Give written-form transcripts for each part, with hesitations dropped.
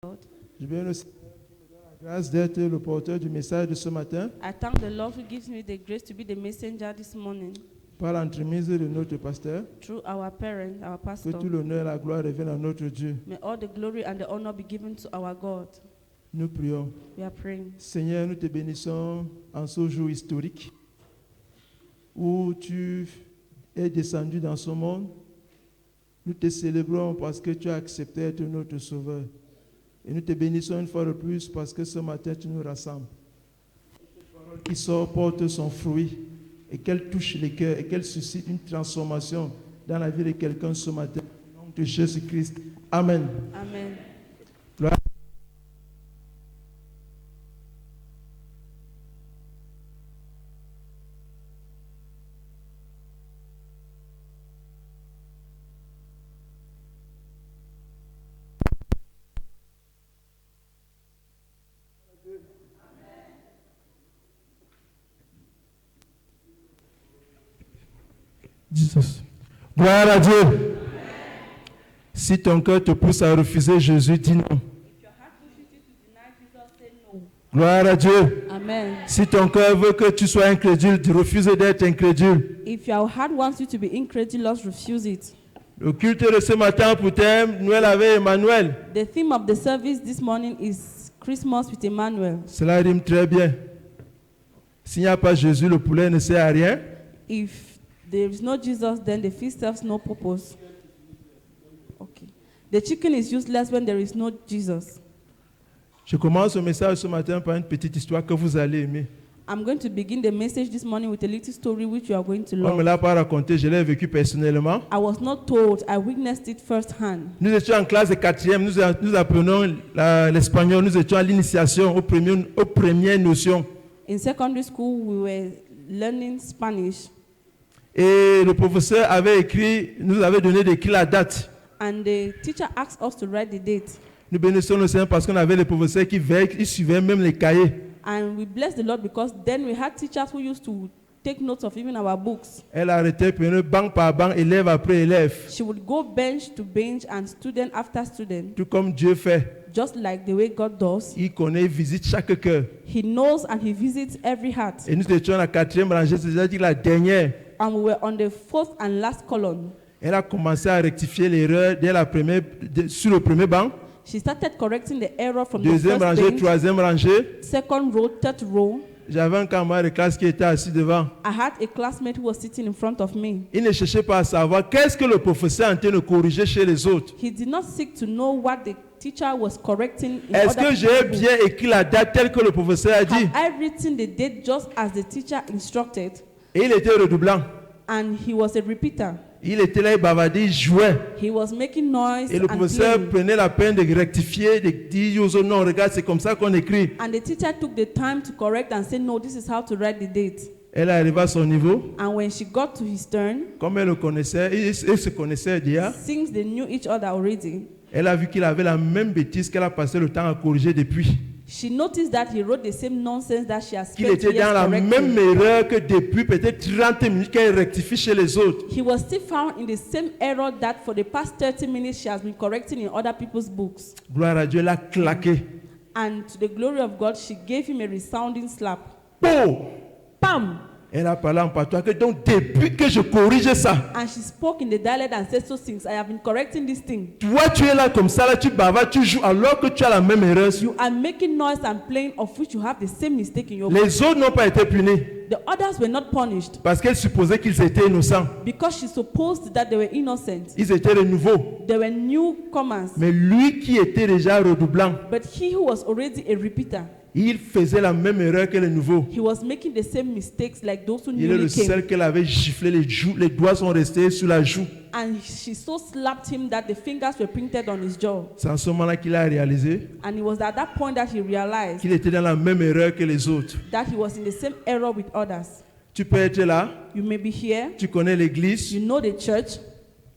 Lord. Je bénis le Seigneur qui me donne la grâce d'être le porteur du message de ce matin I thank the Lord who gives me the grace to be the messenger this morning par l'entremise de notre pasteur. through our parent, our Que pastor. tout l'honneur et la gloire reviennent à notre Dieu. May all the glory and the honor be given to our God. Nous prions. We are praying. Seigneur, nous te bénissons en ce jour historique où tu es descendu dans ce monde. Nous te célébrons parce que tu as accepté d'être notre sauveur. Et nous te bénissons une fois de plus parce que ce matin tu nous rassembles. Qui sort porte son fruit et qu'elle touche les cœurs et qu'elle suscite une transformation dans la vie de quelqu'un ce matin. Au nom de Jésus-Christ. Amen. Amen. Gloire. Jesus. Gloire à Dieu. Amen. Si ton cœur te pousse à refuser Jésus, dis non. Gloire à Dieu. Amen. Si ton cœur veut que tu sois incrédule, refuse d'être incrédule. If your heart wants you to be incredulous, refuse it. Le culte de ce matin pour thème, Noël avec Emmanuel. The theme of the service this morning is Christmas with Emmanuel. Cela rime très bien. S'il n'y a pas Jésus, le poulet ne sert à rien. If there is no Jesus, then the feast serves no purpose. Okay. The chicken is useless when there is no Jesus. Je commence le message ce matin par une petite histoire que vous allez aimer. I'm going to begin the message this morning with a little story which you are going to On ne me love. l'a pas raconté, je l'ai vécu personnellement. I was not told, I witnessed it firsthand. Nous étions en classe de 4e, nous apprenons l'espagnol, nous étions à l'initiation, aux premières notions. In secondary school, we were learning Spanish, Et le professeur nous avait donné d'écrire la date. and the teacher asked us to write the date. Nous bénissons le Seigneur parce qu'on avait les professeurs qui veillaient, ils suivaient même les cahiers. And we bless the Lord because then we had teachers who used to take notes of even our books. Elle arrêtait, prenait banc par banc, élève après élève. She would go bench to bench and student after student, Tout comme Dieu fait. just like the way God does. Il connaît, il visite chaque cœur. He knows and he visits every heart. Et nous étions à la 4e rangée, c'est-à-dire la dernière. And we were on the fourth and last column. Elle a commencé à rectifier l'erreur sur le premier banc. She started correcting the error from the Deuxième first rangée, bench, troisième rangée. second row, third row. J'avais un camarade de classe qui était assis devant. I had a classmate who was sitting in front of me. Il ne cherchait pas à savoir qu'est-ce que le professeur est en train de corriger chez les autres. He did not seek to know what the teacher was correcting in Est-ce que other j'ai people's bien écrit la date telle que le professeur a dit? book. Have I written the date just as the teacher instructed? Et il était redoublant. And he was a repeater. Il était là, il bavardait, il jouait. He was making noise Et le and professeur playing. prenait la peine de rectifier, de dire aux autres, non, regarde, c'est comme ça qu'on écrit. And the teacher took the time to correct and say, no, this is how to write the date. Elle est arrivée à son niveau. And when she got to his turn, Comme elle le connaissait, ils se connaissaient déjà. since they knew each other already, Elle a vu qu'il avait la même bêtise qu'elle a passé le temps à corriger depuis. she noticed that he wrote the same nonsense that she has Qu'il spent était years dans la même correcting. erreur que depuis peut-être 30 minutes qu'elle rectifie chez les autres. He was still found in the same error that for the past 30 minutes she has been correcting in other people's books. Gloire à Dieu, elle a claqué. And to the glory of God, she gave him a resounding slap. Oh! Bam! Elle a parlé en patois que donc depuis que je corrige ça, And she spoke in the dialect and said, so since I have been correcting this thing, toi tu es là comme ça, là tu bavardes, tu joues alors que tu as la même erreur. you are making noise and playing of which you have the same mistake in your book. Les autres n'ont pas été punis The others were not punished parce qu'elles supposaient qu'ils étaient innocents. because she supposed that they were innocent. Ils étaient les nouveaux. They were newcomers. Mais lui qui était déjà redoublant, But he who was already a repeater, il faisait la même erreur que les nouveaux. he was making the same mistakes like those who Il est le newly came. seul qu'elle avait giflé, les doigts sont restés sur la joue. And she so slapped him that the fingers were printed on his jaw. C'est en ce moment-là qu'il a réalisé And it was at that point that he realized qu'il était dans la même erreur que les autres. that he was in the same error with others. Tu peux être là, You may be here, tu connais l'église, you know the church,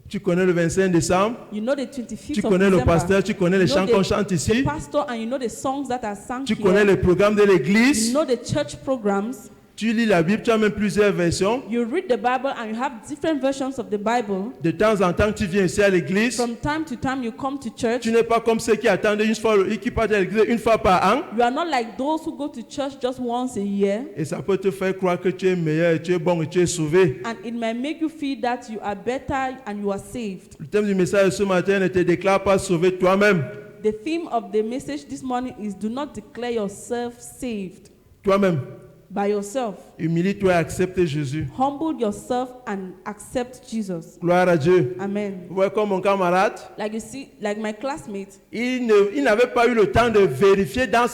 tu connais le 25 décembre, you know the 25th tu of connais le December, pasteur, tu connais les you know chants qu'on chante the ici, pastor, and you know the songs that are sung tu connais here, les programmes de you l'église, know the church programs, Tu lis la Bible, tu as même plusieurs versions. You read the Bible and you have different versions of the Bible. De temps en temps, tu viens ici à l'église. From time to time, you come to church. Tu n'es pas comme ceux qui attendent qui partent à l'église une fois par an. You are not like those who go to church just once a year. Et ça peut te faire croire que tu es meilleur, tu es bon et tu es sauvé. And it might make you feel that you are better and you are saved. Le thème du message de ce matin ne te déclare pas sauvé toi-même. The theme of the message this morning is do not declare yourself saved Toi-même. by yourself. Humilie-toi et accepte Jésus. Humble yourself and accept Jesus. Gloire à Dieu. Amen. Vous voyez comme mon camarade, Like you see, like my classmate, il n'avait pas eu le temps de vérifier dans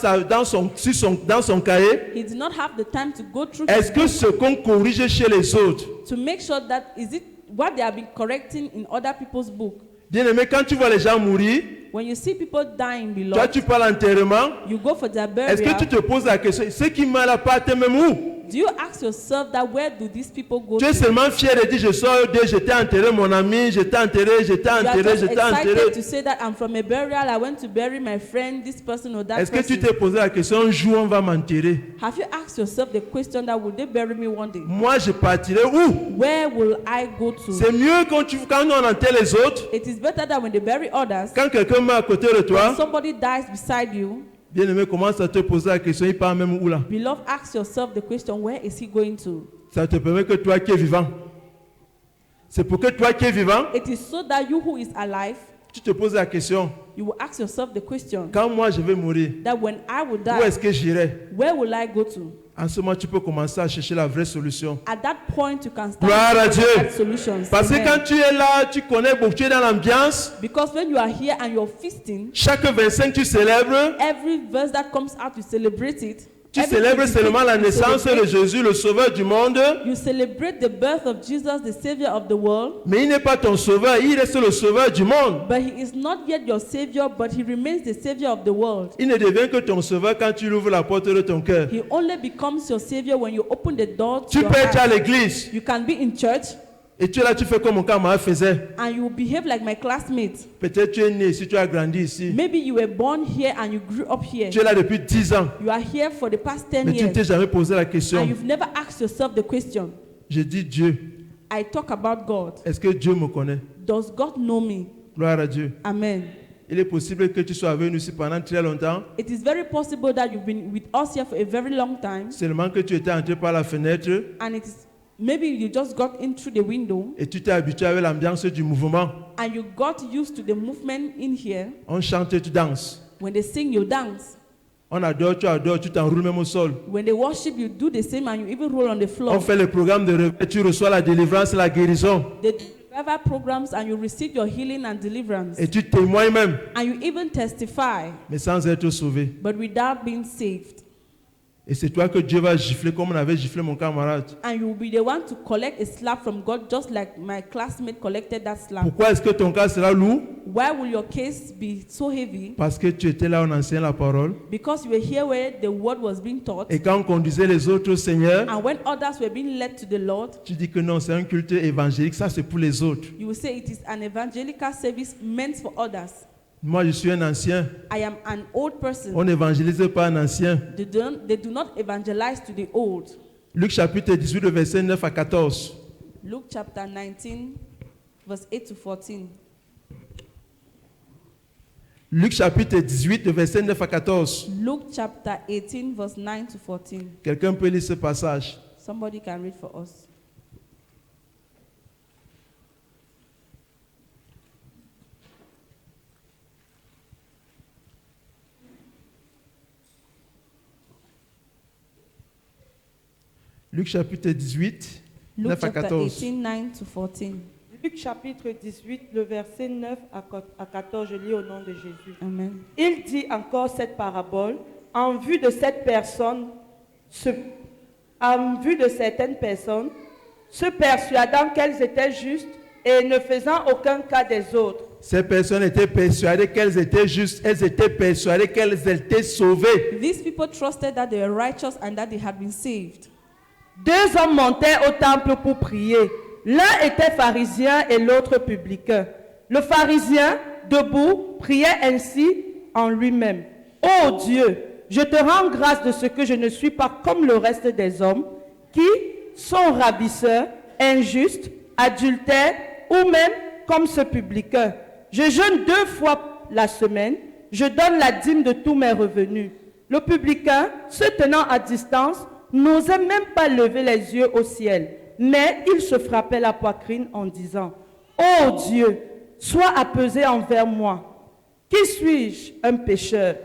son cahier. he did not have the time to go through Est-ce que ce qu'on corrige chez les autres, to make sure that is it what they have been correcting in other people's book. bien-aimé, quand tu vois les gens mourir, When you see people dying below, toi tu parles enterrement, you go for their est-ce que tu burial. te poses la question, ceux qui meurent là pas même où? Do you ask yourself that where do these people go Tu es to? seulement fier de dire je sors de j'étais enterré mon ami, j'étais enterré, You are just j'étais enterré. excited to say that I'm from a burial, I went to bury my friend, this person or that Est-ce que tu person. t'es posé la question, un jour on va m'enterrer? Have you asked yourself the question that would they bury me one day? Moi je partirai où? Where will I go to? C'est mieux quand on enterre les autres, It is better that when they bury others, quand quelqu'un meurt à côté de toi, somebody dies beside you. bien-aimé, commence à te poser la question, il part même où là? Beloved, ask yourself the question, where is he going to? Ça te permet que toi qui es vivant. C'est pour que toi qui es vivant, It is so that you who is alive, tu te poses la question, you will ask yourself the question, quand moi je vais mourir, that when I will où die, est-ce que j'irai? where will I go to? En ce moment, tu peux commencer à chercher la vraie solution. At that point, you can Gloire à start Dieu. to get solutions. Parce que Amen. quand tu es là, tu connais beaucoup, tu es dans l'ambiance. Because when you are here and you're feasting, Chaque 25, tu célèbres. every verse that comes out, you celebrate it. Tu Every célèbres 26, seulement la you naissance de celebrate- Jésus, le sauveur du monde. You celebrate the birth of Jesus, the Savior of the world. Mais il n'est pas ton sauveur, il reste le sauveur du monde. But he is not yet your Savior, but he remains the Savior of the world. Il ne devient que ton sauveur quand tu ouvres la porte de ton cœur. He only becomes your Savior when you open the door to Tu your peux être à heart. l'église You can be in church et tu es là, tu fais comme mon camarade faisait. and you behave like my classmates. Peut-être tu es né ici, tu as grandi ici. Maybe you were born here and you grew up here. Tu es là depuis 10 ans, You are here for the past 10 mais tu ne t'es years jamais posé la and question. you've never asked yourself the question. Je dis Dieu, I talk about God. est-ce que Dieu me connaît? Does God know me? Gloire à Dieu. Amen. Il est possible que tu sois venu ici pendant très longtemps, It is very possible that you've been with us here for a very long time seulement que tu étais entré par la fenêtre and it is maybe you just got in through the window et tu t'es habitué avec l'ambiance du mouvement. and you got used to the movement in here. On chante et tu danses. When they sing, you dance. On adore, tu t'enroules même au sol. When they worship, you do the same and you even roll on the floor. On fait le programme de réveil, tu reçois la délivrance, la guérison. They do revival programs and you receive your healing and deliverance. Et tu témoignes même, And you even testify, mais sans être sauvé. but without being saved. Et c'est toi que Dieu va gifler comme on avait giflé mon camarade. And you will be the one to collect a slap from God just like my classmate collected that slap. Pourquoi est-ce que ton cas sera lourd? Why will your case be so heavy? Parce que tu étais là, on enseignait la parole. Because you were here where the word was being taught. Et quand on conduisait les autres au Seigneur, And when others were being led to the Lord, tu dis que non, c'est un culte évangélique, ça c'est pour les autres. you will say it is an evangelical service meant for others. Moi, je suis un ancien. I am an old person. On n'évangélise pas un ancien. They do not evangelize to the old. Luc chapitre 18, le verset 9 à 14. Luke chapter 19, verse 8 to 14. Luc chapitre 18, le verset 9 à 14. Luke chapter 18, verse 9 to 14. Quelqu'un peut lire ce passage. Somebody can read for us. Luc chapitre 18, Luke 9 à chapter 14. 18, 9 to 14. Luc chapitre 18, le verset 9 à 14, je lis au nom de Jésus. Amen. Il dit encore cette parabole en vue de cette personne, en vue de certaines personnes, se persuadant qu'elles étaient justes et ne faisant aucun cas des autres. Ces personnes étaient persuadées qu'elles étaient justes, elles étaient persuadées qu'elles étaient sauvées. These people trusted that they were righteous and that they had been saved. Deux hommes montaient au temple pour prier. L'un était pharisien et l'autre publicain. Le pharisien, debout, priait ainsi en lui-même. « Ô Dieu, je te rends grâce de ce que je ne suis pas comme le reste des hommes, qui sont ravisseurs, injustes, adultères ou même comme ce publicain. Je jeûne 2 fois la semaine, je donne la dîme de tous mes revenus. Le publicain, se tenant à distance, n'osait même pas lever les yeux au ciel, mais il se frappait la poitrine en disant, « Ô Dieu, sois apaisé envers moi. Qui suis-je, un pécheur?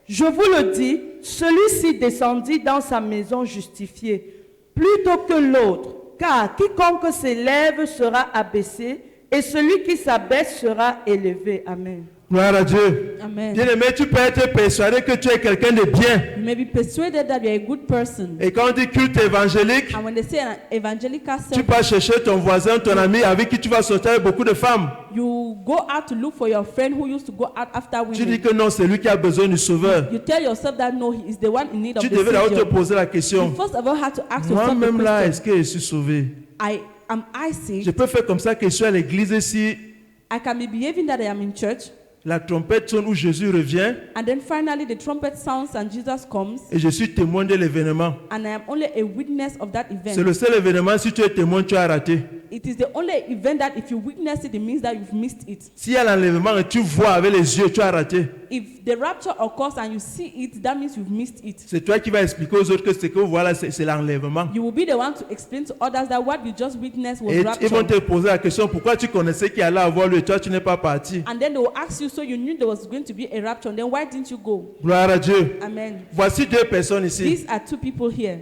Je vous le dis, celui-ci descendit dans sa maison justifié, plutôt que l'autre, car quiconque s'élève sera abaissé, et celui qui s'abaisse sera élevé. » Amen. Gloire à Dieu. Amen. Bien-aimé, tu peux être persuadé que tu es quelqu'un de bien. You may be persuaded that you're a good person. Et quand on dit culte évangélique, And when they say an evangelical tu service, vas chercher ton voisin, ton ami avec qui tu vas sortir avec beaucoup de femmes. you go out to look for your friend who used to go out after Tu dis women. que non, c'est lui qui a besoin du sauveur. You tell yourself that no, he is the one in need of Tu the devais d'abord te Savior. poser la You question. first of all have to ask yourself the Moi-même là, est-ce question. que je suis sauvé? Am I Je saved? peux faire comme ça que je suis à l'église si I can be behaving that I am in church, la trompette sonne où Jésus revient and then finally the trumpet sounds and Jesus comes, et je suis témoin de l'événement. and I am only a witness of that C'est event. le seul événement, si tu es témoin, tu as raté. It is the only event that if you witness it, it means that you've missed it. S'il y a l'enlèvement et tu vois avec les yeux, tu as raté. If the rapture occurs and you see it, that means you've missed it. C'est toi qui vas expliquer aux autres que ce que voilà, c'est l'enlèvement. You will be the one to explain to others that what you just witnessed was Et ils vont rapture. te poser la question, pourquoi tu connaissais qu'il allait avoir lieu et toi tu n'es pas parti? And then they will ask you, so you knew there was going to be a rapture, and then why didn't you go? Gloire à Dieu. Amen. Voici 2 personnes ici. These are 2 people here.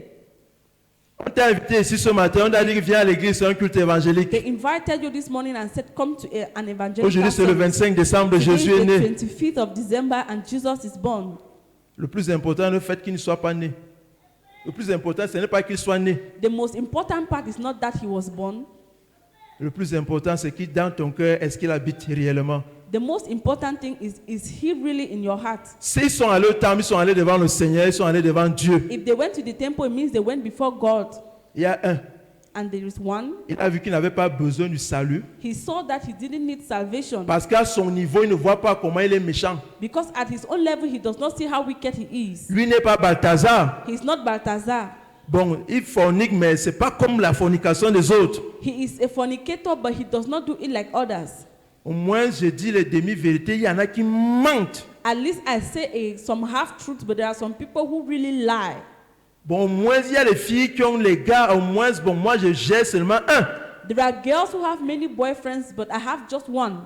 On t'a invité ici ce matin, on t'a dit viens à l'église, c'est un culte évangélique. They invited you this morning and said, come to an evangelical Aujourd'hui c'est le service. 25 décembre, Today Jésus est is né. the 25th of December and Jesus is born. Le plus important, le fait qu'il ne soit pas né. Le plus important, ce n'est pas qu'il soit né. The most important part is not that he was born. Le plus important, c'est qu'il dans ton cœur, est-ce qu'il habite réellement? The most important thing is he really in your heart? S'ils sont allés au temple, ils sont allés devant le Seigneur, ils sont allés devant Dieu. If they went to the temple, it means they went before God. Il y a un, And there is one. il a vu qu'il n'avait pas besoin du salut He saw that he didn't need salvation parce qu'à son niveau, il ne voit pas comment il est méchant. because at his own level he does not see how wicked he is. Lui n'est pas Balthazar. He's not Balthazar. Bon, il fornique, mais ce n'est pas comme la fornication des autres. He is a fornicator, but he does not do it like others. Au moins, je dis les demi-vérités, il y en a qui mentent. At least I say some half-truths, but there are some people who really lie. Bon, au moins, il y a les filles qui ont les gars, au moins, bon, moi, je gère seulement un. There are girls who have many boyfriends, but I have just one.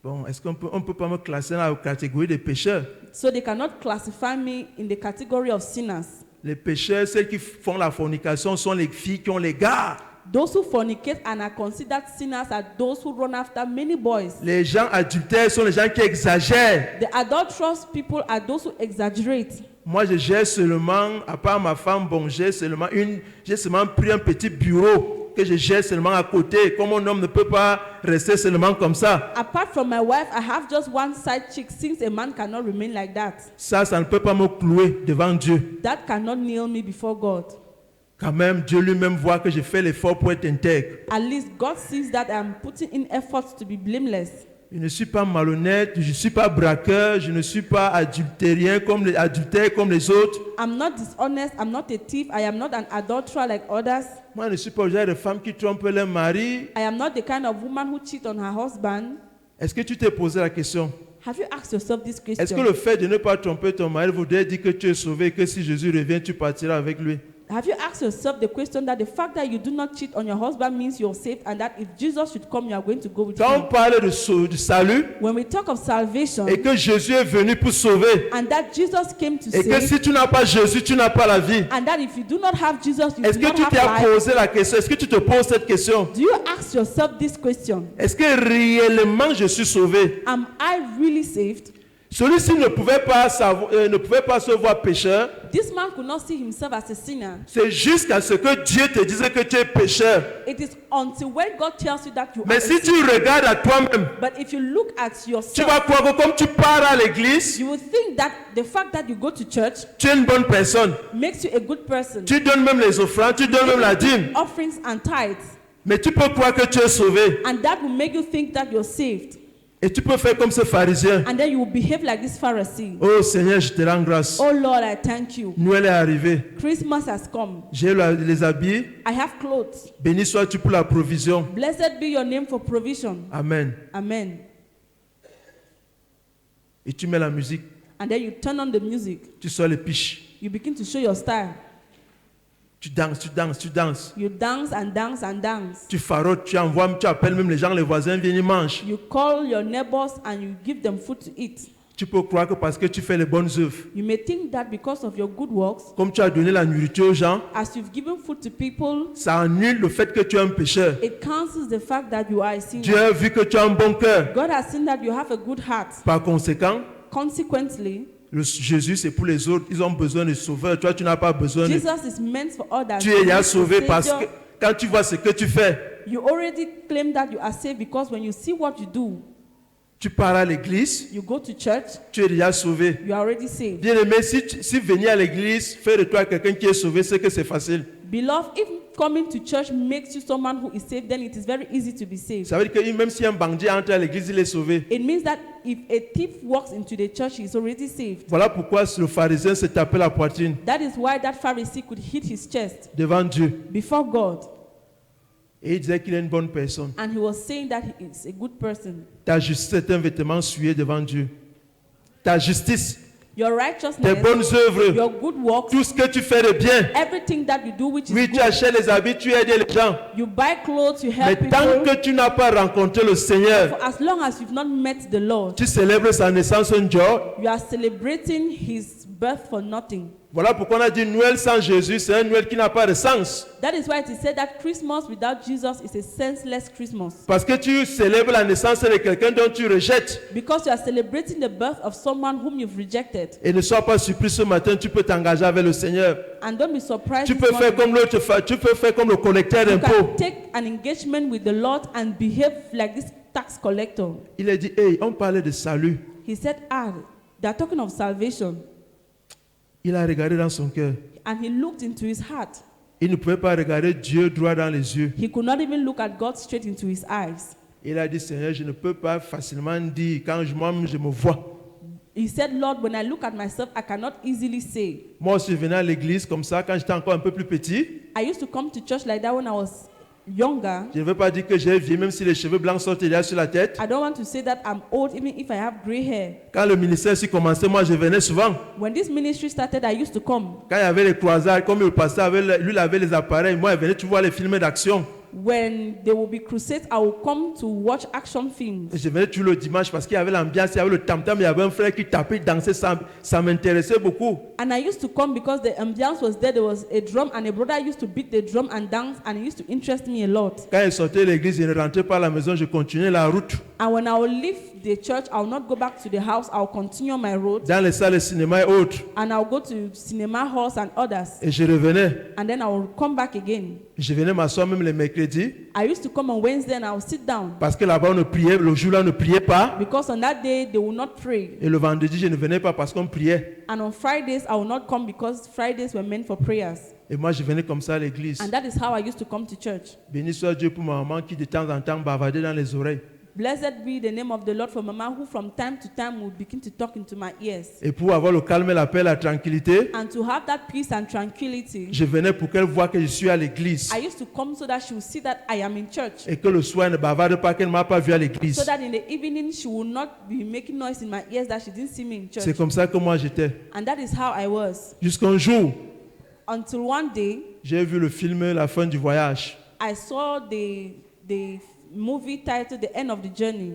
Bon, est-ce qu'on peut pas me classer dans la catégorie des pécheurs? So they cannot classify me in the category of sinners. Les pécheurs, celles qui font la fornication, sont les filles qui ont les gars. Those who fornicate and are considered sinners are those who run after many boys. Les gens adultères sont les gens qui exagèrent. The adulterous people are those who exaggerate. Moi, je gère seulement, à part ma femme, bon, j'ai seulement pris un petit bureau que je gère seulement à côté. Comme un homme ne peut pas rester seulement comme ça. Apart from my wife, I have just one side chick since a man cannot remain like that. Ça ne peut pas me clouer devant Dieu. That cannot nail me before God. Quand même, Dieu lui-même voit que je fais l'effort pour être intègre. At least God sees that I'm putting in efforts to be blameless. Je ne suis pas malhonnête, je ne suis pas braqueur, je ne suis pas adultérien comme les autres. I'm not dishonest, I'm not a thief, I am not an adulterer like others. Moi, je ne suis pas le genre de femme qui trompe leur mari. I am not the kind of woman who cheats on her husband. Est-ce que tu t'es posé la question? Have you asked yourself this question? Est-ce que le fait de ne pas tromper ton mari voudrait dire que tu es sauvé et que si Jésus revient, tu partiras avec lui? Have you asked yourself the question that the fact that you do not cheat on your husband means you're saved and that if Jesus should come, you are going to go with Quand on him? parle du salut When we talk of salvation et que Jésus est venu pour sauver and that Jesus came to et que save si tu n'as pas Jésus, tu n'as pas la vie. and that if you do not have Jesus, you Est-ce do que not tu have t'es life, posé la question? Est-ce que tu te poses cette question? do you ask yourself this question? Est-ce que réellement je suis sauvé? Am I really saved? Celui-ci ne pouvait pas se voir pécheur. This man could not see himself as a sinner. C'est jusqu'à ce que Dieu te dise que tu es pécheur. It is until when God tells you that you are Mais a si tu sinner. regardes à toi-même, But if you look at tu yourself, vas croire que comme tu pars à l'église, you will think that the fact that you go to church tu es une bonne personne. makes you a good person. Tu donnes même les offrandes, tu donnes même la dîme. Offerings and tithes. Mais tu peux croire que tu es sauvé. And that will make you think that you're saved. Et tu peux faire comme ce pharisien. And then you will behave like this Pharisee. Oh Seigneur, je te rends grâce. Oh Lord, I thank you. Noël est arrivé. Christmas has come. J'ai les habits. I have clothes. Béni sois-tu pour la provision. Blessed be your name for provision. Amen. Amen. Et tu mets la musique. And then you turn on the music. Tu sors les piches. You begin to show your style. Tu danses, tu danses, tu danses. You dance and dance and dance. Tu farotes, tu envoies, tu appelles même les gens, les voisins viennent, ils mangent. You call your neighbors and you give them food to eat. Tu peux croire que parce que tu fais les bonnes œuvres, You may think that because of your good works, comme tu as donné la nourriture aux gens, as you've given food to people, ça annule le fait que tu es un pécheur. it cancels the fact that you are a sinner. Dieu a vu que tu as un bon cœur. God has seen that you have a good heart. Par conséquent, Consequently, Jésus c'est pour les autres, ils ont besoin de sauveur. Toi, tu n'as pas besoin de... Jesus is meant for others. Tu es déjà He's a sauvé parce que savior. quand tu vois ce que tu fais, You already claim that you are saved because when you see what you do, tu pars à l'église, you go to church, tu es déjà sauvé. you are already saved. Bien aimé, si venir à l'église, faire de toi quelqu'un qui est sauvé, c'est que c'est facile. Beloved, if coming to church makes you someone who is saved, then it is very easy to be saved. Ça veut dire que même si un bandit entre à l'église, il est sauvé. It means that if a thief walks into the church, he is already saved. Voilà pourquoi le pharisien s'est tapé la poitrine That is why that Pharisee could hit his chest devant Dieu. before God. Et il disait qu'il est une bonne personne. And he was saying that he is a good person. Ta justice est un vêtement souillé devant Dieu. Ta justice, Your tes righteousness, bonnes œuvres, your good works, tout ce que tu fais de bien. everything that you do which is Oui, tu good. achètes les habits, tu aides les gens. You buy clothes, you Mais help tant people. que tu n'as pas rencontré le Seigneur, For as long as you've not met the Lord, tu célèbres sa naissance un jour. you are celebrating his birth for nothing. Voilà pourquoi on a dit Noël sans Jésus, c'est un Noël qui n'a pas de sens. That is why it is said that Christmas without Jesus is a senseless Christmas. Parce que tu célèbres la naissance de quelqu'un dont tu rejettes. Because you are celebrating the birth of someone whom you've rejected. Et ne sois pas surpris ce matin, tu peux t'engager avec le Seigneur. And don't be surprised. Tu this peux faire morning. comme l'autre, tu peux faire comme le collecteur You d'impôts. can take an engagement with the Lord and behave like this tax collector. Il a dit, hey, on parlait de salut. He said, they are talking of salvation. Il a regardé dans son cœur. And he looked into his heart. Il ne pouvait pas regarder Dieu droit dans les yeux. He could not even look at God straight into his eyes. Il a dit, Seigneur, je ne peux pas facilement dire, quand moi-même je me vois. He said, Lord, when I look at myself, I cannot easily say. Moi aussi, je venais à l'église comme ça, quand j'étais encore un peu plus petit. I used to come to church like that when I was younger. Je ne veux pas dire que j'ai vieux, même si les cheveux blancs sortent déjà sur la tête. I don't want to say that I'm old, even if I have gray hair. Quand le ministère s'y commençait, moi, je venais souvent. When this ministry started, I used to come. Quand il y avait les croisades, comme le pasteur avait, lui, il avait les appareils, moi, il venait, tu vois les films d'action. When there will be crusades, I will come to watch action films. Et je venais toujours le dimanche parce qu'il y avait l'ambiance, il y avait le tam-tam, il y avait un frère qui tapait, dansait, ça m'intéressait beaucoup. And I used to come because the ambiance was there. There was a drum, and a brother used to beat the drum and dance, and it used to interest me a lot. Quand il sortait de l'église, il ne rentrait pas à la maison, je continuais la route. And when I will leave the church, I will not go back to the house. I will continue my road, Dans les salles de cinéma et autres. and I will go to cinema halls and others. Et je revenais. And then I will come back again. Je venais m'asseoir même les mercredis. I used to come on Wednesday and I will sit down Parce que là-bas, on ne priait, le jour-là, on ne priait pas. because on that day they will not pray. Et le vendredi, je ne venais pas parce qu'on priait. And on Fridays, I will not come because Fridays were meant for prayers. Et moi, je venais comme ça à l'église. And that is how I used to come to church. Béni soit Dieu pour ma maman qui de temps en temps bavardait dans les oreilles. Blessed be the name of the Lord for Mama, who from time to time will begin to talk into my ears. Et pour avoir le calme, la paix, la tranquillité, And to have that peace and tranquility, je venais pour qu'elle voie que je suis à l'église. I used to come so that she would see that I am in church. Et que le soir, elle ne bavarde pas, qu'elle ne m'a pas vu à So l'église. that in the evening she will not be making noise in my ears that she didn't see me in C'est church. comme ça que moi j'étais. And that is how I was. Jusqu'un jour, Until one day, j'ai vu le film La fin du voyage. I saw the movie titled The End of the Journey.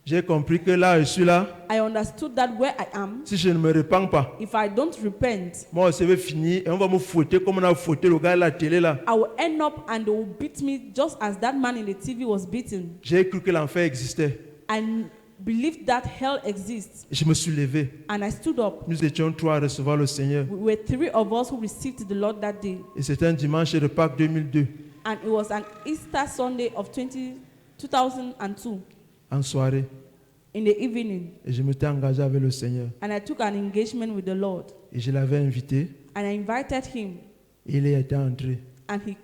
J'ai compris que là, je suis là. I understood that where I am, Si je ne me répands pas, if I don't repent, moi, ça va finir et on va me fouetter comme on a fouetté le gars à la télé là. I will end up and they will beat me just as that man in the TV was beaten. J'ai cru que l'enfer existait. I believed that hell exists. Je me suis levé. And I stood up. Nous étions trois à recevoir le Seigneur. We were three of us who received the Lord that day. Et c'était un dimanche de Pâques 2002, And it was an Easter Sunday of 2002 en soirée. in the evening. Et je m'étais engagé avec le Seigneur. And I took an engagement with the Lord. Et je l'avais invité. And I invited him. Et il était entré. And he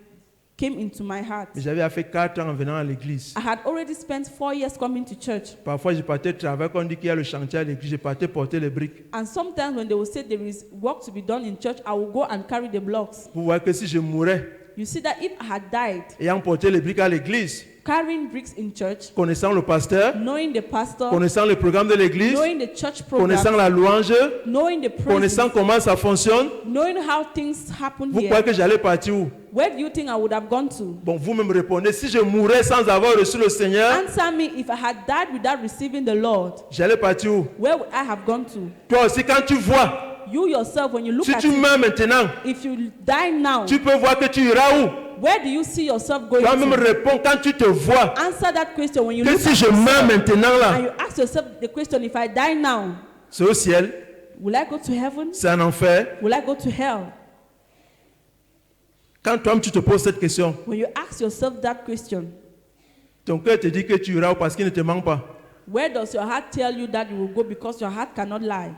came into my heart. J'avais fait 4 ans en venant à l'église. I had already spent 4 years coming to church. Parfois, je partais travailler, quand on dit qu'il y a le chantier à l'église, je partais porter les briques. And sometimes when they will say there is work to be done in church, I will go and carry the blocks. Vous voyez que si je mourais, You see that if I had died ayant porté les briques à l'église, carrying bricks in church, connaissant le pasteur, knowing the pastor, connaissant le programme de l'église, knowing the church connaissant program, la louange, knowing the connaissant presence, comment ça fonctionne, knowing how things happen vous croyez here, que j'allais partir où? where do you think I would have gone to? Bon, vous-même me répondez, si je mourais sans avoir reçu le Seigneur, Answer me, if I had died without receiving the Lord, j'allais partir où? where would I have gone to? Toi aussi, quand tu vois, You yourself, when you look si at tu it, meurs maintenant, if you die now, tu peux voir que tu iras où? where do you see yourself going Toi-même to? réponds quand tu te vois, Answer that question when you que look si at je meurs yourself maintenant and là, you ask yourself the question, if I die now, c'est au ciel, will I go to heaven? c'est en enfer. Will I go to hell? Quand toi-même tu te poses cette question, When you ask yourself that question, ton cœur te dit que tu iras où parce qu'il ne te manque pas. where does your heart tell you that you will go because your heart cannot lie?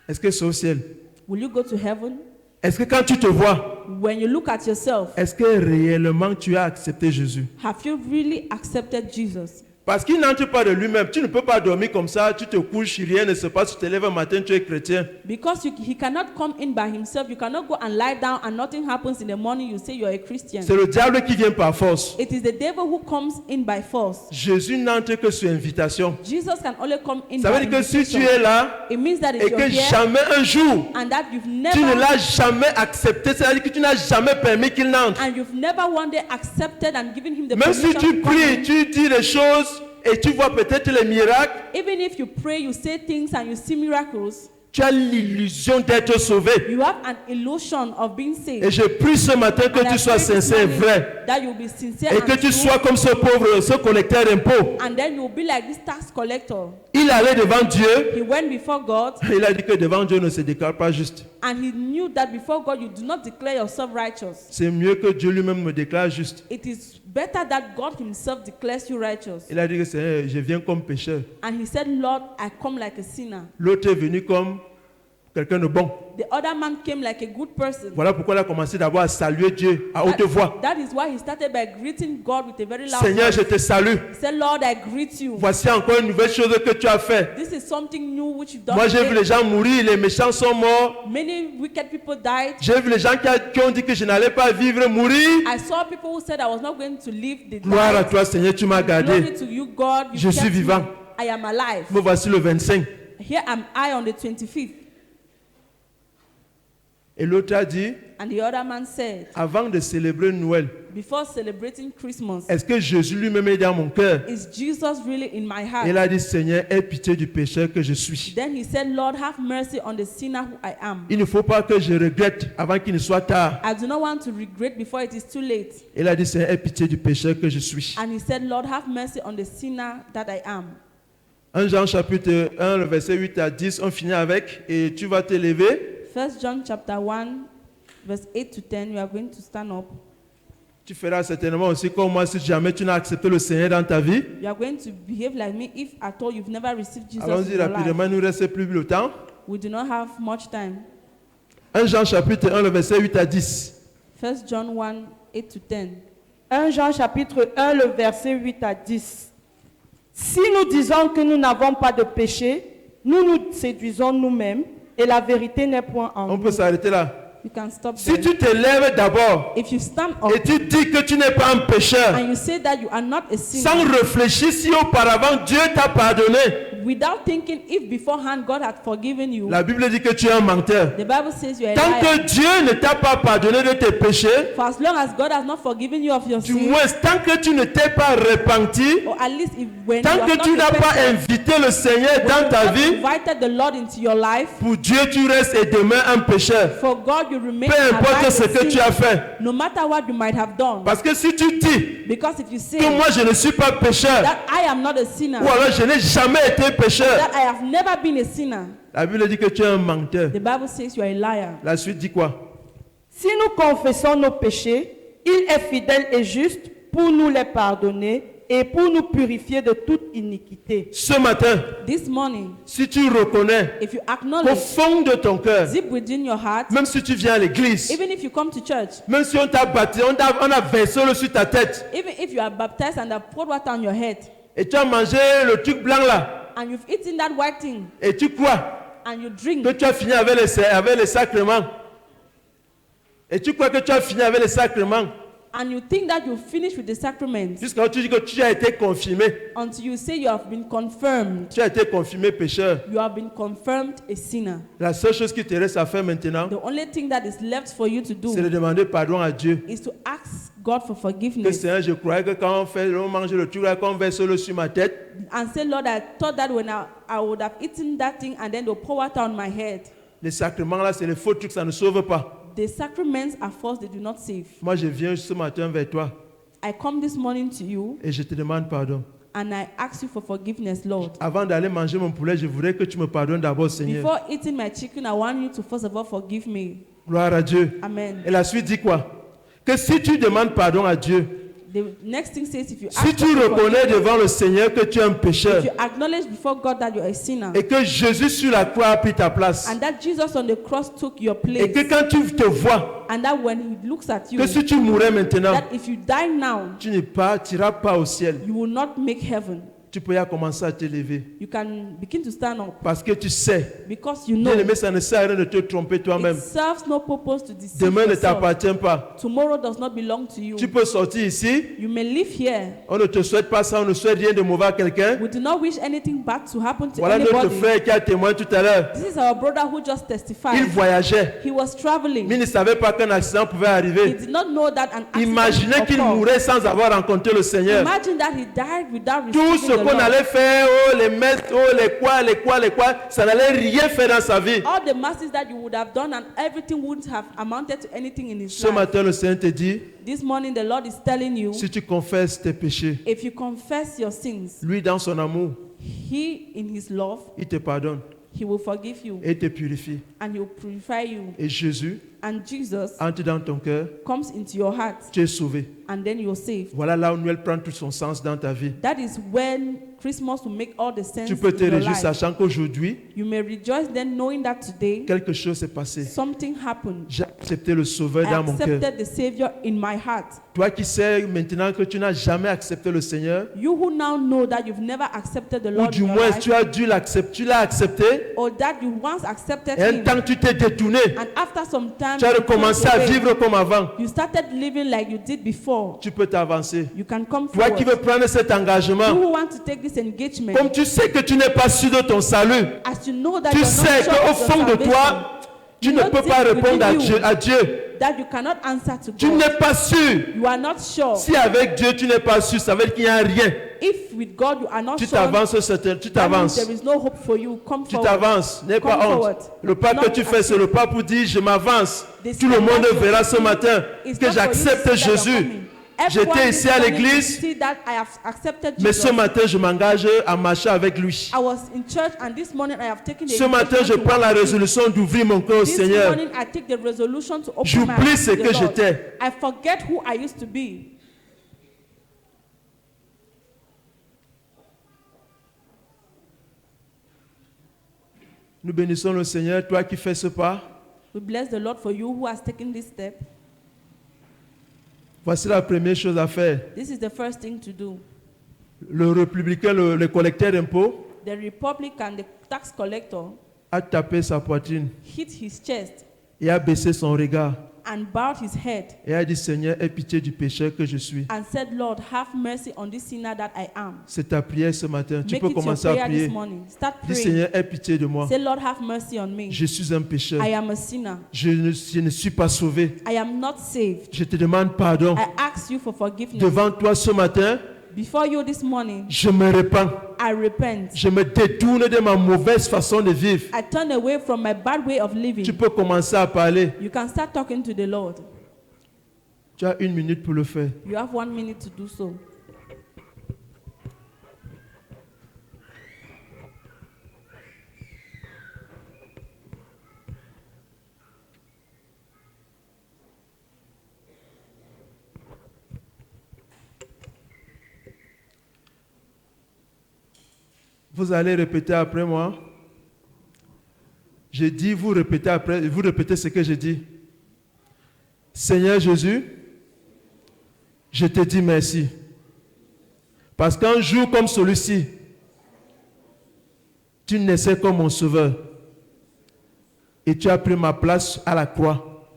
Est-ce que c'est au ciel? Will you go to heaven? Est-ce que quand tu te vois, When you look at yourself, est-ce que réellement tu as accepté Jésus? have you really accepted Jesus? Parce qu'il n'entre pas de lui-même. Tu ne peux pas dormir comme ça, tu te couches, rien ne se passe, tu te lèves un matin, tu es chrétien. Because he cannot come in by himself. You cannot go and lie down and nothing happens in the morning. You say you are a Christian. C'est le diable qui vient par force. It is the devil who comes in by force. Jésus n'entre que sur invitation. Jesus can only come in Ça veut by dire que si tu invitation. es là It means that if et you're que here jamais un jour, and that you've tu ne never l'as jamais accepté, c'est-à-dire que tu n'as jamais permis qu'il n'entre. and you've never one day accepted and given him the Même si permission tu to come pries, in. tu dis les choses et tu vois peut-être les miracles, Even if you pray, you say things and you see miracles, tu as l'illusion d'être sauvé. you have an illusion of being Et saved. je prie ce matin que And tu I sois pray this sincère et morning vrai. that you'll be sincere Et and que tu true, sois comme ce pauvre, ce collecteur d'impôts. and then you'll be like this tax collector. Il allait devant Dieu. He went before God Il a dit que devant Dieu ne se déclare pas juste. and he knew that before God you do not declare yourself righteous. C'est mieux que Dieu lui-même me déclare juste. It is better that God himself declares you righteous. Il a dit que Seigneur, je viens comme pécheur. And he said, Lord, I come like a sinner. L'autre est venu comme quelqu'un de bon. The other man came like a good person. Voilà pourquoi il a commencé d'abord à saluer Dieu à haute voix. That is why he started by greeting God with a very loud Seigneur, voice. je te salue. He said, Lord, I greet you. Voici encore une nouvelle chose que tu as fait. This is something new which you've done. Moi, j'ai vu today. les gens mourir, les méchants sont morts. Many wicked people died. J'ai vu les gens qui ont dit que je n'allais pas vivre mourir. I saw people who said I was not going to live the Gloire à life. toi, Seigneur, tu m'as gardé. Glory to you, God. You Je suis kept me. vivant. I am alive. Me voici le 25. Here am I on the 25th. Et l'autre a dit, And the other man said, avant de célébrer Noël, before celebrating Christmas, est-ce que Jésus lui-même est dans mon cœur? is Jesus really in my heart? Il a dit, Seigneur, aie pitié du pécheur que je suis. Then he said, Lord, have mercy on the sinner who I am. Il ne faut pas que je regrette avant qu'il ne soit tard. I do not want to regret before it is too late. Il a dit, Seigneur, aie pitié du pécheur que je suis. And he said, Lord, have mercy on the sinner that I am. 1 Jean chapitre 1, le verset 8 à 10, on finit avec, et tu vas te lever. 1 John chapter 1, verse 8 to 10, you are going to stand up. Tu feras certainement aussi comme moi si jamais tu n'as accepté le Seigneur dans ta vie. You are going to behave like me if at all you've never received Jesus in Allons-y your life. rapidement, il ne nous reste plus le temps. We do not have much time. 1 Jean chapitre 1, le verset 8 à 10. 1 John 1, 8 to 10. 1 Jean chapitre 1, le verset 8 à 10. Si nous disons que nous n'avons pas de péché, nous nous séduisons nous-mêmes et la vérité n'est point en On nous. peut s'arrêter là. You can stop Si there. tu te lèves d'abord If you stand up et tu dis que tu n'es pas un pécheur, and you say that you are not a sinner, sans réfléchir si auparavant Dieu t'a pardonné, without thinking if beforehand God had forgiven you, la Bible dit que tu es un menteur. the Bible says you are a Tant liar. que Dieu ne t'a pas pardonné de tes péchés, For as long as God has not forgiven you of your du sins, moins tant que tu ne t'es pas repenti, or at least if when you tant have que tu not n'as pas repented, invité le Seigneur when dans you ta have not vie, invited the Lord into your life, pour Dieu tu restes et demeures un pécheur. for God you remain Peu importe alive ce que in tu sin, as fait. no matter what you might have done. Parce que si tu dis Because if you say que moi je ne suis pas pécheur, that I am not a sinner, ou alors je n'ai jamais été pécheur, that I have never been a sinner, la Bible dit que tu es un menteur. the Bible says you are a liar. La suite dit quoi? Si nous confessons nos péchés, il est fidèle et juste pour nous les pardonner et pour nous purifier de toute iniquité. Ce matin, This morning, si tu reconnais if you au acknowledge fond de ton cœur, deep within your heart, même si tu viens à l'église, even if you come to church, même si on t'a baptisé, on a versé l'eau sur ta tête, even if you are baptized and have poured water on your head, et tu as mangé le truc blanc là, and you've eaten that white thing, et tu crois and you drink, que tu as fini avec les sacrements, et tu crois que tu as fini avec les sacrements, and you think that you finished with the sacraments, jusqu'à ce que tu dis que tu as été confirmé, until you say you have been confirmed. tu as été confirmé pécheur. You have been confirmed a sinner. La seule chose qui te reste à faire maintenant, The only thing that is left for you to c'est de do demander pardon à Dieu. is to ask God for Que forgiveness Seigneur, je croyais que quand on mange le truc là, quand on verse l'eau sur ma tête, and say, Lord, I thought that when I would have eaten that thing and then they'll pour water on my head. les sacrements là, c'est les faux trucs, ça ne sauve pas. The sacraments are false, they do not save. Moi, je viens ce matin vers toi I come this morning to you et je te demande pardon. and I ask you for forgiveness, Lord. Avant d'aller manger mon poulet, je voudrais que tu me pardonnes d'abord, Seigneur. Before eating my chicken, I want you to first of all forgive me. Gloire à Dieu. Amen. Et la suite dit quoi? Que si tu demandes pardon à Dieu, The next thing says, if you si ask tu God for reconnais forgiveness, devant le Seigneur que tu es un pécheur if you acknowledge before God that you're a sinner, et que Jésus sur la croix a pris ta place, and that Jesus on the cross took your et que place, quand tu te vois, and that when he looks at you, que si tu mourais maintenant, that if you die now, tu n'iras pas au ciel, you will not make heaven. tu peux y commencer à te lever. You can begin to stand up Parce que tu sais, because you know bien-aimé, ça ne sert à rien de te tromper it toi-même. serves no purpose to deceive Demain ne yourself. t'appartient pas. Tomorrow does not belong to you. Tu peux sortir ici, You may live here. on ne te souhaite pas ça, on ne souhaite rien de mauvais à quelqu'un. We do not wish anything bad to happen to Voilà notre anybody. frère qui a témoigné tout à l'heure. This is our brother who just Il testified. voyageait, He was traveling. mais il ne savait pas qu'un accident pouvait He arriver. did not know that an accident Imaginez would qu'il occur. mourait sans avoir rencontré le Seigneur. Imagine that he died without Tout receiving ce the qu'on Lord. allait faire, oh les messes, oh les quoi, ça n'allait rien faire dans sa vie. All the masses that you would have done and everything wouldn't have amounted to anything in his Ce life. matin, le Seigneur te dit, This morning the Lord is telling you, si tu confesses tes péchés, if you confess your sins, lui dans son amour, he in his love, il te pardonne he will forgive you et te purifie. and he will purify you. Et Jésus And Jesus entre dans ton cœur, comes into your heart tu es sauvé. and then you're saved. Voilà là où Noël prend tout son sens dans ta vie. That is when Christmas will make all the sense Tu peux te in your réjouir life. sachant qu'aujourd'hui, You may rejoice then knowing that today quelque chose s'est passé. something happened. J'ai accepté le Sauveur I dans mon cœur. accepted the Savior in my heart. Toi qui sais maintenant que tu n'as jamais accepté le Seigneur, You who now know that you've never accepted the ou Lord du in your moins life, tu as dû l'accepter, tu l'as accepté, or that you once accepted et un Him, temps tu t'es détourné, and after some time tu as you recommencé turned à away. vivre comme avant, You started living like you did before. tu peux t'avancer. You can come Toi qui veux forward. prendre cet You engagement, who want to take this engagement, comme tu sais que tu n'es pas sûr de ton salut, as you know that tu you're sais not sure qu'au of your fond de salvation, toi, tu you ne know peux deep pas répondre à within you Dieu. that you cannot answer to Tu God. n'es pas sûr. You are not sure. Si avec Dieu tu n'es pas sûr, ça veut dire qu'il n'y a rien. If with God you are not Tu sure, t'avances, tu that means t'avances. there is no hope for you. Come Tu forward. t'avances, n'aie pas Come honte. forward. Le pas que Not tu fais, c'est le pas pour dire je m'avance. This Tout le is monde not verra your ce matin It's que not for you to j'accepte see that you're Jésus. coming. Everyone J'étais is ici à coming to l'église, see that I have accepted mais Jesus. ce matin je m'engage à marcher avec lui. I was in church and this morning I have taken the Ce matin je invitation to prends la walk with him. résolution d'ouvrir mon cœur au This Seigneur. morning I take the resolution to open my J'oublie heart ce to the que Lord. j'étais. I forget who I used to be. Nous bénissons le Seigneur, toi qui fais ce pas. We bless the Lord for you who has taken this step. Voici la première chose à faire. This is the first thing to do. Le républicain, le collecteur d'impôts, The Republican, the tax collector, a tapé sa poitrine hit his chest et a baissé son regard and bowed his head et a dit Seigneur, aie pitié du pécheur que je suis. and said, Lord, have mercy on this sinner that I am. C'est ta prière ce matin. Tu Make peux it your commencer à prayer prier. this morning. Start Dis praying. Seigneur, aie pitié de moi. Say, Lord, have mercy on me. Je suis un pécheur. I am a sinner. Je ne suis pas sauvé. I am not saved. Je te demande pardon. I ask you for forgiveness. Devant toi ce matin, Before you this morning, je me répands. I repent. Je me détourne de ma mauvaise façon de vivre. I turn away from my bad way of living. Tu peux commencer à parler. You can start talking to the Lord. Tu as 1 minute pour le faire. You have 1 minute to do so. Vous allez répéter après moi. Je dis, vous répétez ce que je dis. Seigneur Jésus, je te dis merci. Parce qu'un jour comme celui-ci, tu naissais comme mon sauveur. Et tu as pris ma place à la croix.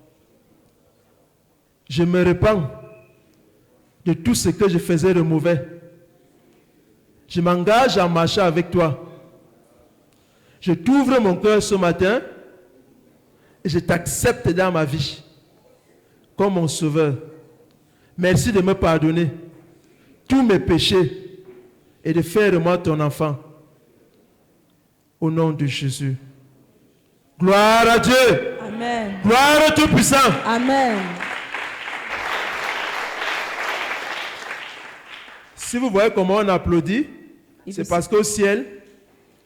Je me repens de tout ce que je faisais de mauvais. Je m'engage à marcher avec toi. Je t'ouvre mon cœur ce matin et je t'accepte dans ma vie comme mon sauveur. Merci de me pardonner tous mes péchés et de faire de moi ton enfant. Au nom de Jésus. Gloire à Dieu. Amen. Gloire au Tout-Puissant. Amen. Si vous voyez comment on applaudit, c'est parce qu'au ciel,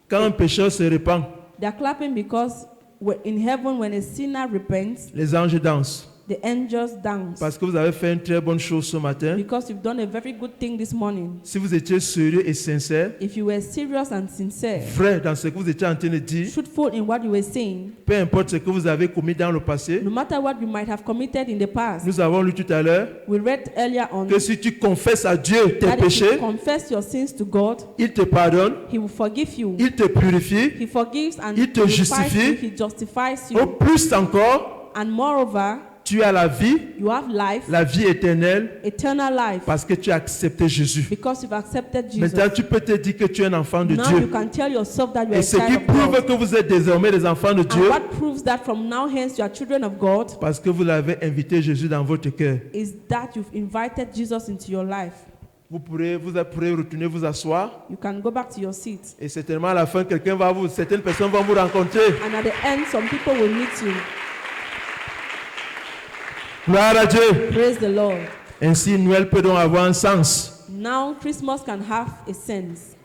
quand un pécheur se repent, They are clapping because in heaven, when a sinner repents, les anges dansent. the angels dance. Parce que vous avez fait une très bonne chose ce matin. Because you've done a very good thing this morning. Si vous étiez sérieux et sincère, If you were serious and sincere, vrai dans ce que vous étiez en train de dire, truthful in what you were saying, peu importe ce que vous avez commis dans le passé, no matter what you might have committed in the past, nous avons lu tout à l'heure we read earlier on que si tu confesses à Dieu tes that if you péchés, confess your sins to God, il te pardonne, He will forgive you. il te purifie, He forgives and Il te purifies justifie. you. He justifies au you. plus encore, And moreover, tu as la vie you have éternelle, eternal life, parce que tu as accepté Jésus. because you've accepted Jesus. Maintenant, tu peux te dire que tu es un enfant de Now you Dieu. can tell yourself that you are Et a ce qui child of prouve God. que vous êtes désormais des enfants de And Dieu, what proves that from now hence you are children of God parce que vous l'avez invité Jésus dans votre cœur. is that you've invited Jesus into your life. Vous pourrez retourner vous asseoir. You can go back to your seat. Et certainement à la fin, certaines personnes vont vous rencontrer. And at the end, some people will meet you. Gloire à Dieu. Praise the Lord. Ainsi, Noël peut donc avoir un sens. Now Christmas can have a sense.